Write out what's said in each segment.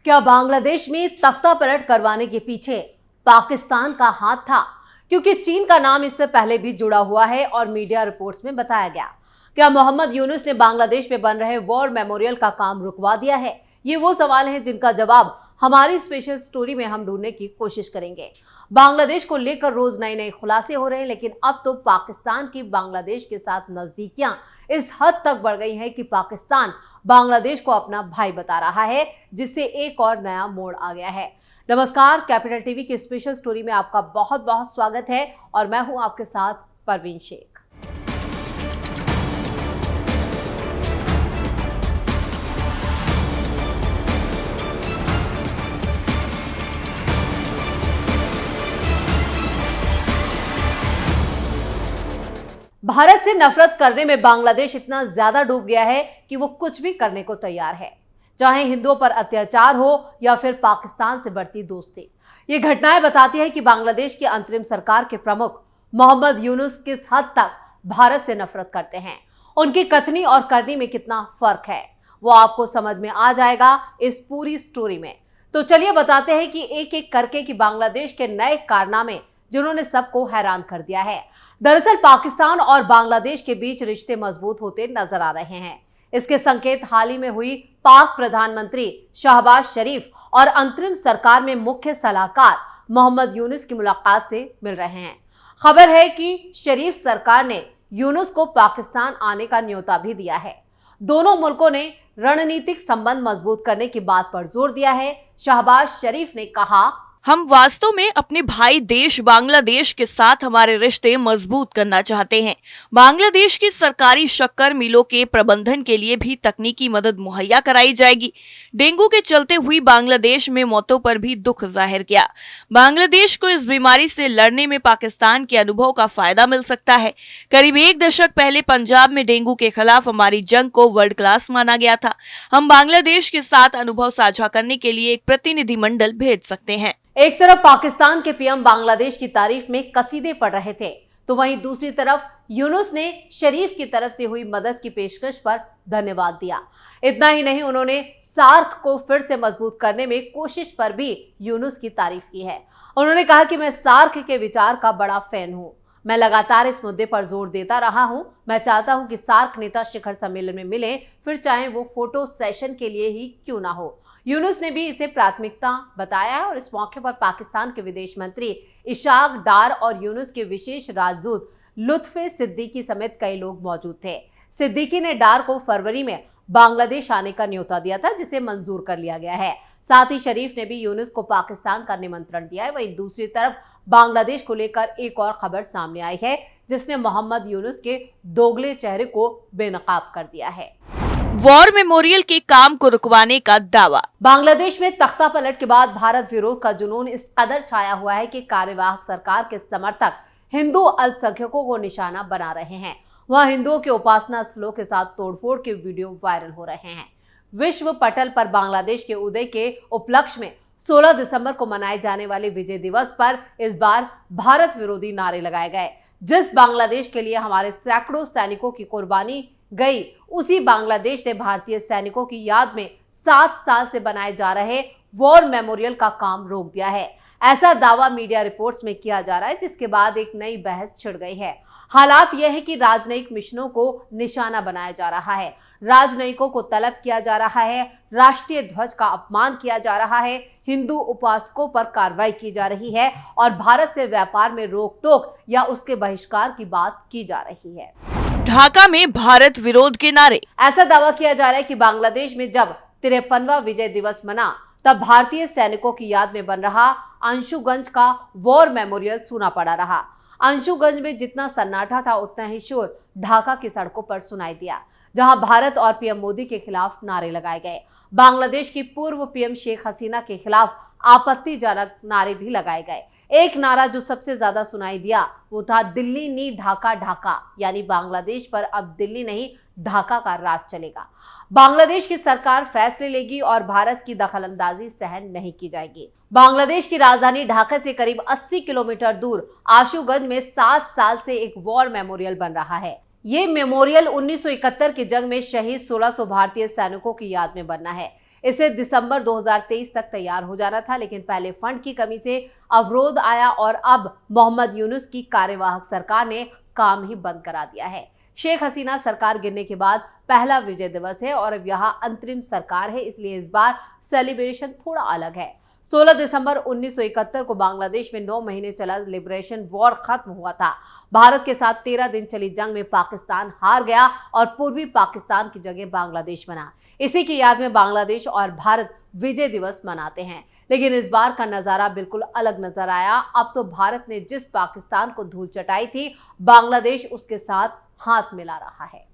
क्या बांग्लादेश में तख्ता पलट करवाने के पीछे पाकिस्तान का हाथ था? क्योंकि चीन का नाम इससे पहले भी जुड़ा हुआ है और मीडिया रिपोर्ट्स में बताया गया। क्या मोहम्मद यूनुस ने बांग्लादेश में बन रहे वॉर मेमोरियल का काम रुकवा दिया है? ये वो सवाल हैं जिनका जवाब हमारी स्पेशल स्टोरी में हम ढूंढने की कोशिश करेंगे। बांग्लादेश को लेकर रोज नए नए खुलासे हो रहे हैं, लेकिन अब तो पाकिस्तान की बांग्लादेश के साथ नजदीकियां इस हद तक बढ़ गई हैं कि पाकिस्तान बांग्लादेश को अपना भाई बता रहा है, जिससे एक और नया मोड़ आ गया है। नमस्कार, कैपिटल टीवी की स्पेशल स्टोरी में आपका बहुत बहुत स्वागत है और मैं हूं आपके साथ परवीन शेख। भारत से नफरत करने में बांग्लादेश इतना ज्यादा डूब गया है कि वो कुछ भी करने को तैयार है, चाहे हिंदुओं पर अत्याचार हो या फिर पाकिस्तान से बढ़ती दोस्ती। ये घटनाएं बताती है कि बांग्लादेश की अंतरिम सरकार के प्रमुख मोहम्मद यूनुस किस हद तक भारत से नफरत करते हैं। उनकी कथनी और करनी में कितना फर्क है वो आपको समझ में आ जाएगा इस पूरी स्टोरी में। तो चलिए बताते हैं कि एक एक करके कि बांग्लादेश के नए कारनामे जिन्होंने सबको हैरान कर दिया है। दरअसल पाकिस्तान और बांग्लादेश के बीच रिश्ते मजबूत होते नजर आ रहे हैं। इसके संकेत हाल ही में हुई पाक प्रधानमंत्री शहबाज शरीफ और अंतरिम सरकार में मुख्य सलाहकार मोहम्मद यूनुस की मुलाकात से मिल रहे हैं। खबर है कि शरीफ सरकार ने यूनुस को पाकिस्तान आने का न्योता भी दिया है। दोनों मुल्कों ने रणनीतिक संबंध मजबूत करने की बात पर जोर दिया है। शहबाज शरीफ ने कहा, हम वास्तव में अपने भाई देश बांग्लादेश के साथ हमारे रिश्ते मजबूत करना चाहते हैं। बांग्लादेश की सरकारी शक्कर मिलों के प्रबंधन के लिए भी तकनीकी मदद मुहैया कराई जाएगी। डेंगू के चलते हुई बांग्लादेश में मौतों पर भी दुख जाहिर किया। बांग्लादेश को इस बीमारी से लड़ने में पाकिस्तान के अनुभव का फायदा मिल सकता है। करीब एक दशक पहले पंजाब में डेंगू के खिलाफ हमारी जंग को वर्ल्ड क्लास माना गया था। हम बांग्लादेश के साथ अनुभव साझा करने के लिए एक प्रतिनिधिमंडल भेज सकते हैं। एक तरफ पाकिस्तान के पीएम बांग्लादेश की तारीफ में कसीदे पढ़ रहे थे, तो वहीं दूसरी तरफ यूनुस ने शरीफ की तरफ से हुई मदद की पेशकश पर धन्यवाद दिया। इतना ही नहीं, उन्होंने सार्क को फिर से मजबूत करने में कोशिश पर भी यूनुस की तारीफ की है। उन्होंने कहा कि मैं सार्क के विचार का बड़ा फैन हूं। मैं लगातार इस मुद्दे पर जोर देता रहा हूं। मैं चाहता हूं कि सार्क नेता शिखर सम्मेलन में मिलें, फिर चाहे वो फोटो सेशन के लिए ही क्यों ना हो। यूनुस ने भी इसे प्राथमिकता बताया है और इस मौके पर पाकिस्तान के विदेश मंत्री इशाक डार और यूनुस के विशेष राजदूत लुत्फे सिद्दीकी समेत कई लोग मौजूद थे। सिद्दीकी ने डार को फरवरी में बांग्लादेश आने का न्योता दिया था, जिसे मंजूर कर लिया गया है। साथ ही शरीफ ने भी यूनुस को पाकिस्तान का निमंत्रण दिया है। वहीं दूसरी तरफ बांग्लादेश को लेकर एक और खबर सामने आई है, जिसने मोहम्मद यूनुस के दोगले चेहरे को बेनकाब कर दिया है। वॉर मेमोरियल के काम को रुकवाने का दावा। बांग्लादेश में तख्ता पलट के बाद भारत विरोध का जुनून इस कदर छाया हुआ है कि कार्यवाहक सरकार के समर्थक हिंदू अल्पसंख्यकों को निशाना बना रहे हैं। वहां हिंदुओं के उपासना स्थलों के साथ तोड़फोड़ के वीडियो वायरल हो रहे हैं। विश्व पटल पर बांग्लादेश के उदय के उपलक्ष्य में 16 दिसंबर को मनाए जाने वाले विजय दिवस पर इस बार भारत विरोधी नारे लगाए गए। जिस बांग्लादेश के लिए हमारे सैकड़ों सैनिकों की कुर्बानी गई, उसी बांग्लादेश ने भारतीय सैनिकों की याद में 7 साल से बनाए जा रहे वॉर मेमोरियल का काम रोक दिया है। ऐसा दावा मीडिया रिपोर्ट्स में किया जा रहा है, जिसके बाद एक नई बहस छिड़ गई है। हालात यह है कि राजनयिक मिशनों को निशाना बनाया जा रहा है, राजनयिकों को तलब किया जा रहा है, राष्ट्रीय ध्वज का अपमान किया जा रहा है, हिंदू उपासकों पर कार्रवाई की जा रही है और भारत से व्यापार में रोक टोक या उसके बहिष्कार की बात की जा रही है। ढाका में भारत विरोध के नारे। ऐसा दावा किया जा रहा है कि बांग्लादेश में जब 53वां विजय दिवस मना, तब भारतीय सैनिकों की याद में बन रहा अंशुगंज का वॉर मेमोरियल सूना पड़ा रहा। अंशुगंज में जितना सन्नाटा था, उतना ही शोर ढाका की सड़कों पर सुनाई दिया, जहां भारत और पीएम मोदी के खिलाफ नारे लगाए गए। बांग्लादेश की पूर्व पीएम शेख हसीना के खिलाफ आपत्तिजनक नारे भी लगाए गए। एक नारा जो सबसे ज्यादा सुनाई दिया वो था, दिल्ली नी ढाका ढाका, यानी बांग्लादेश पर अब दिल्ली नहीं ढाका का राज चलेगा। बांग्लादेश की सरकार फैसले लेगी और भारत की दखलंदाजी सहन नहीं की जाएगी। बांग्लादेश की राजधानी ढाका से करीब 80 किलोमीटर दूर आशुगंज में 7 साल से एक वॉर मेमोरियल बन रहा है। ये मेमोरियल 1971 की जंग में शहीद 1600 भारतीय सैनिकों की याद में बनना है। इसे दिसंबर 2023 तक तैयार हो जाना था, लेकिन पहले फंड की कमी से अवरोध आया और अब मोहम्मद यूनुस की कार्यवाहक सरकार ने काम ही बंद करा दिया है। शेख हसीना सरकार गिरने के बाद पहला विजय दिवस है और अब यहाँ अंतरिम सरकार है, इसलिए इस बार सेलिब्रेशन थोड़ा अलग है। 16 दिसंबर 1971 को बांग्लादेश में 9 महीने चला लिबरेशन वॉर खत्म हुआ था। भारत के साथ 13 दिन चली जंग में पाकिस्तान हार गया और पूर्वी पाकिस्तान की जगह बांग्लादेश बना। इसी की याद में बांग्लादेश और भारत विजय दिवस मनाते हैं, लेकिन इस बार का नजारा बिल्कुल अलग नजर आया। अब तो भारत ने जिस पाकिस्तान को धूल चटाई थी, बांग्लादेश उसके साथ हाथ मिला रहा है।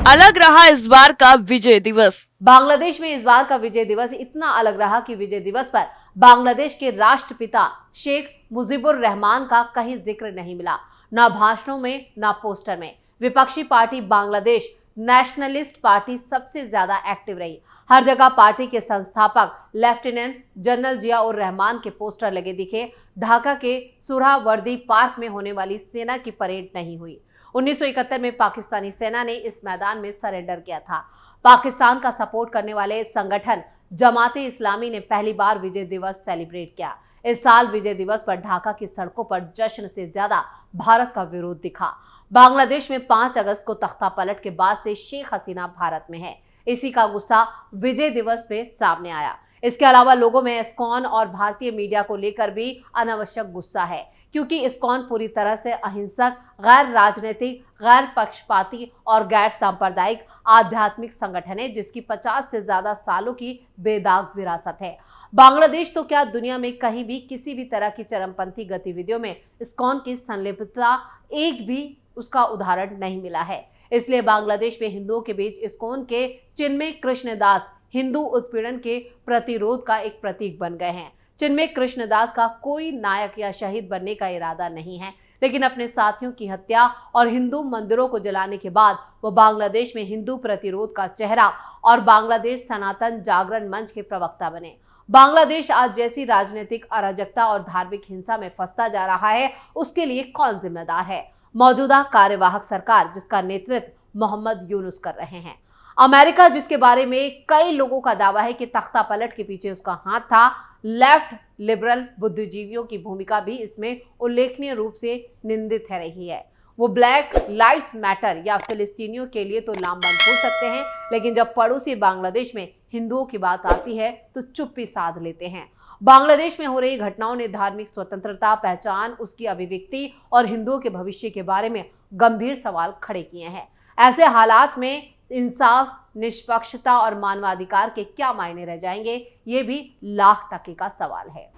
अलग रहा इस बार का विजय दिवस। बांग्लादेश में इस बार का विजय दिवस इतना अलग रहा कि विजय दिवस पर बांग्लादेश के राष्ट्रपिता शेख मुजीबुर रहमान का कहीं जिक्र नहीं मिला, ना भाषणों में ना पोस्टर में। विपक्षी पार्टी बांग्लादेश नेशनलिस्ट पार्टी सबसे ज्यादा एक्टिव रही। हर जगह पार्टी के संस्थापक लेफ्टिनेंट जनरल जियाउर रहमान के पोस्टर लगे दिखे। ढाका के सुहरावर्दी पार्क में होने वाली सेना की परेड नहीं हुई। 1971 में पाकिस्तानी सेना ने इस मैदान में सरेंडर किया था। पाकिस्तान का सपोर्ट करने वाले संगठन जमाते इस्लामी ने पहली बार विजय दिवस सेलिब्रेट किया। इस साल विजय दिवस पर ढाका की सड़कों पर जश्न से ज्यादा भारत का विरोध दिखा। बांग्लादेश में 5 अगस्त को तख्ता पलट के बाद से शेख हसीना भारत में है। इसी का गुस्सा विजय दिवस में सामने आया। इसके अलावा लोगों में इस्कॉन और भारतीय मीडिया को लेकर भी अनावश्यक गुस्सा है, क्योंकि इस्कॉन पूरी तरह से अहिंसक, गैर राजनीतिक, गैर पक्षपाती और गैर सांप्रदायिक आध्यात्मिक संगठन है, जिसकी 50 से ज्यादा सालों की बेदाग विरासत है। बांग्लादेश तो क्या, दुनिया में कहीं भी किसी भी तरह की चरमपंथी गतिविधियों में इस्कॉन की संलिप्तता एक भी उसका उदाहरण नहीं मिला है। इसलिए बांग्लादेश में हिंदुओं के बीच इस्कॉन के चिन्मय कृष्णदास हिंदू उत्पीड़न के प्रतिरोध का एक प्रतीक बन गए हैं। चिन्मय कृष्णदास का कोई नायक या शहीद बनने का इरादा नहीं है, लेकिन अपने साथियों की हत्या और हिंदू मंदिरों को जलाने के बाद वो बांग्लादेश में हिंदू प्रतिरोध का चेहरा और बांग्लादेश सनातन जागरण मंच के प्रवक्ता बने। बांग्लादेश आज जैसी राजनीतिक अराजकता और धार्मिक हिंसा में फंसता जा रहा है, उसके लिए कौन जिम्मेदार है? मौजूदा कार्यवाहक सरकार, जिसका नेतृत्व मोहम्मद यूनुस कर रहे हैं। अमेरिका, जिसके बारे में कई लोगों का दावा है कि तख्ता पलट के पीछे उसका हाथ था। लेफ्ट लिबरल बुद्धिजीवियों की भूमिका भी इसमें उल्लेखनीय रूप से निंदित है रही है। वो ब्लैक लाइव्स मैटर या फिलिस्तीनियों के लिए तो लामबंद हो सकते हैं, लेकिन जब पड़ोसी बांग्लादेश में हिंदुओं की बात आती है तो चुप्पी साध लेते हैं। बांग्लादेश में हो रही घटनाओं ने धार्मिक स्वतंत्रता, पहचान, उसकी अभिव्यक्ति और हिंदुओं के भविष्य के बारे में गंभीर सवाल खड़े किए हैं। ऐसे हालात में इंसाफ, निष्पक्षता और मानवाधिकार के क्या मायने रह जाएंगे, ये भी लाख टके का सवाल है।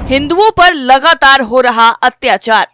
हिंदुओं पर लगातार हो रहा अत्याचार।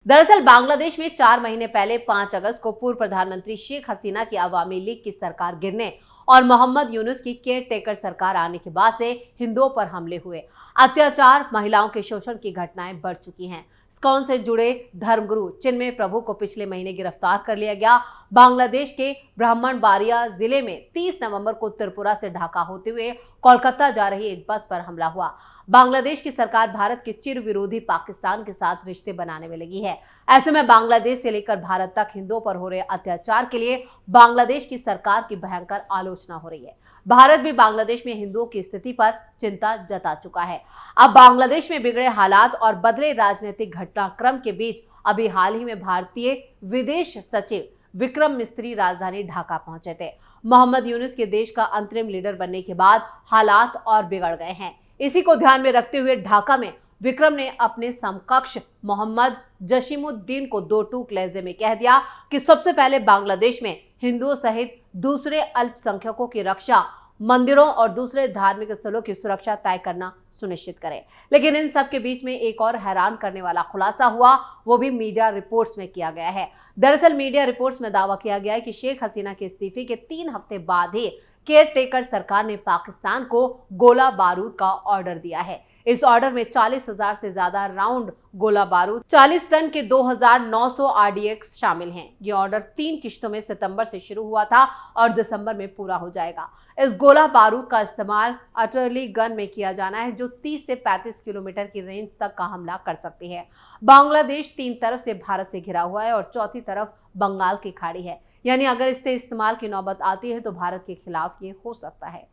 दरअसल बांग्लादेश में 4 महीने पहले 5 अगस्त को पूर्व प्रधानमंत्री शेख हसीना की अवामी लीग की सरकार गिरने और मोहम्मद यूनुस की केयर टेकर सरकार आने के बाद से हिंदुओं पर हमले हुए। अत्याचार, महिलाओं के शोषण की घटनाएं बढ़ चुकी हैं। इस्कॉन से जुड़े धर्मगुरु चिन्मय प्रभु को पिछले महीने गिरफ्तार कर लिया गया। बांग्लादेश के ब्राह्मणबाड़िया जिले में 30 नवंबर को त्रिपुरा से ढाका होते हुए कोलकाता जा रही एक बस पर हमला हुआ। बांग्लादेश की सरकार भारत के चिर विरोधी पाकिस्तान के साथ रिश्ते बनाने में लगी है। ऐसे में बांग्लादेश से लेकर भारत तक हिंदुओं पर हो रहे अत्याचार के लिए बांग्लादेश की सरकार की भयंकर आलोचना हो रही है। भारत भी बांग्लादेश में हिंदुओं की स्थिति पर चिंता जता चुका है। अब बांग्लादेश में बिगड़े हालात और बदले राजनीतिक घटनाक्रम के बीच अभी हाल ही में भारतीय विदेश सचिव विक्रम मिस्त्री राजधानी ढाका पहुंचे थे। मोहम्मद यूनुस के देश का अंतरिम लीडर बनने के बाद हालात और बिगड़ गए हैं। इसी को ध्यान में रखते हुए ढाका में विक्रम ने अपने समकक्ष मोहम्मद जसीमुद्दीन को 2 टूक लहजे में कह दिया कि सबसे पहले बांग्लादेश में हिंदुओं सहित दूसरे अल्पसंख्यकों की रक्षा, मंदिरों और दूसरे धार्मिक स्थलों की सुरक्षा तय करना सुनिश्चित करें। लेकिन इन सब के बीच में एक और हैरान करने वाला खुलासा हुआ, वो भी मीडिया रिपोर्ट्स में किया गया है। दरअसल मीडिया रिपोर्ट्स में दावा किया गया है कि शेख हसीना के इस्तीफे के 3 हफ्ते बाद ही केयर टेकर सरकार ने पाकिस्तान को गोला बारूद का ऑर्डर दिया है। इस ऑर्डर में 40,000 से ज्यादा राउंड गोला बारूद, 40 टन के 2,900 RDX शामिल हैं। ये ऑर्डर 3 किश्तों में सितंबर से शुरू हुआ था और दिसंबर में पूरा हो जाएगा। इस गोला बारूद का इस्तेमाल आर्टिलरी गन में किया जाना है, जो 30 से 35 किलोमीटर की रेंज तक का हमला कर सकती है। बांग्लादेश 3 तरफ से भारत से घिरा हुआ है और चौथी तरफ बंगाल की खाड़ी है, यानी अगर इससे इस्तेमाल की नौबत आती है तो भारत के खिलाफ ये हो सकता है।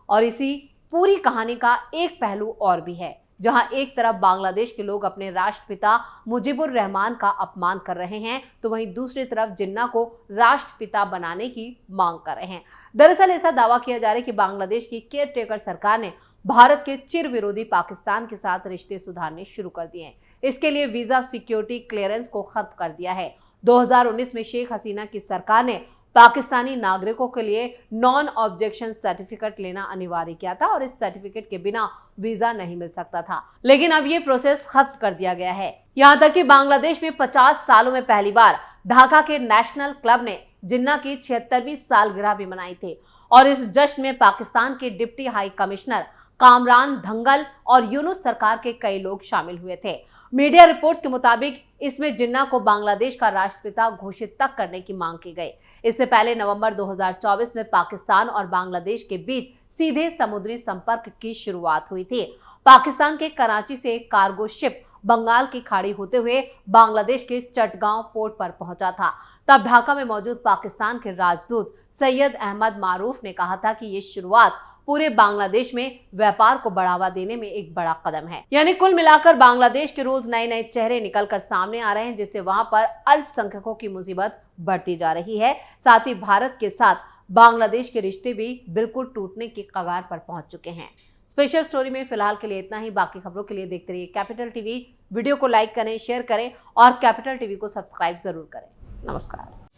और इसी पूरी कहानी का एक पहलू और भी है, जहां एक तरफ बांग्लादेश के लोग अपने राष्ट्रपिता मुजीबुर रहमान का अपमान कर रहे हैं, तो वहीं दूसरी तरफ जिन्ना को राष्ट्रपिता बनाने की मांग कर रहे हैं। दरअसल ऐसा दावा किया जा रहा है कि बांग्लादेश की केयरटेकर सरकार ने भारत के चिर विरोधी पाकिस्तान के साथ रिश्ते सुधारने शुरू कर दिए हैं। इसके लिए वीजा सिक्योरिटी क्लियरेंस को खत्म कर दिया है। 2019 में शेख हसीना की सरकार ने पाकिस्तानी नागरिकों के लिए नॉन ऑब्जेक्शन सर्टिफिकेट लेना अनिवार्य किया था और इस सर्टिफिकेट के बिना वीजा नहीं मिल सकता था, लेकिन अब ये प्रोसेस खत्म कर दिया गया है। यहां तक कि बांग्लादेश में 50 सालों में पहली बार ढाका के नेशनल क्लब ने जिन्ना की 76वीं सालगिरह भी मनाई थी और इस जश्न में पाकिस्तान के डिप्टी हाई कमिश्नर कामरान धंगल और यूनुस सरकार के कई लोग शामिल हुए थे। मीडिया रिपोर्ट्स के मुताबिक इसमें जिन्ना को बांग्लादेश का राष्ट्रपिता घोषित तक करने की मांग की गई। इससे पहले नवंबर 2024 में पाकिस्तान और बांग्लादेश के बीच सीधे समुद्री संपर्क की शुरुआत हुई थी। पाकिस्तान के कराची से एक कार्गो शिप बंगाल की खाड़ी होते हुए बांग्लादेश के चटगांव पोर्ट पर पहुंचा था। तब ढाका में मौजूद पाकिस्तान के राजदूत सैयद अहमद मारूफ ने कहा था कि ये शुरुआत पूरे बांग्लादेश में व्यापार को बढ़ावा देने में एक बड़ा कदम है। यानी कुल मिलाकर बांग्लादेश के रोज नए नए चेहरे निकलकर सामने आ रहे हैं, जिससे वहां पर अल्पसंख्यकों की मुसीबत बढ़ती जा रही है। साथ ही भारत के साथ बांग्लादेश के रिश्ते भी बिल्कुल टूटने की कगार पर पहुंच चुके हैं। स्पेशल स्टोरी में फिलहाल के लिए इतना ही। बाकी खबरों के लिए देखते रहिए कैपिटल टीवी। वीडियो को लाइक करें, शेयर करें और कैपिटल टीवी को सब्सक्राइब जरूर करें। नमस्कार।